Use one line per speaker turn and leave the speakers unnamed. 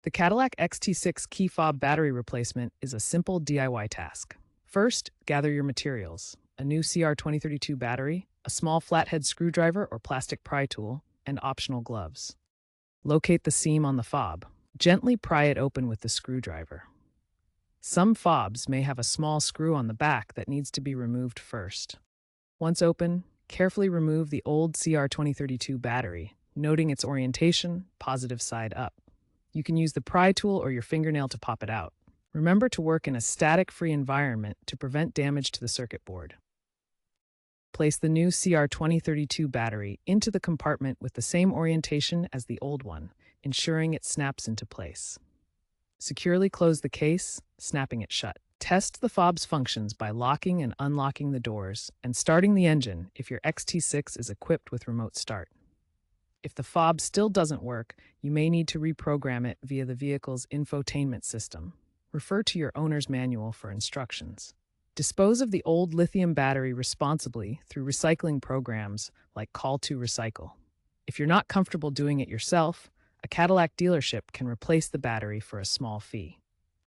The Cadillac XT6 key fob battery replacement is a simple DIY task. First, gather your materials: a new CR2032 battery, a small flathead screwdriver or plastic pry tool, and optional gloves. Locate the seam on the fob. Gently pry it open with the screwdriver. Some fobs may have a small screw on the back that needs to be removed first. Once open, carefully remove the old CR2032 battery, noting its orientation, positive side up. You can use the pry tool or your fingernail to pop it out. Remember to work in a static-free environment to prevent damage to the circuit board. Place the new CR2032 battery into the compartment with the same orientation as the old one, ensuring it snaps into place. Securely close the case, snapping it shut. Test the fob's functions by locking and unlocking the doors and starting the engine if your XT6 is equipped with remote start. If the fob still doesn't work, you may need to reprogram it via the vehicle's infotainment system. Refer to your owner's manual for instructions. Dispose of the old lithium battery responsibly through recycling programs like Call to Recycle. If you're not comfortable doing it yourself, a Cadillac dealership can replace the battery for a small fee.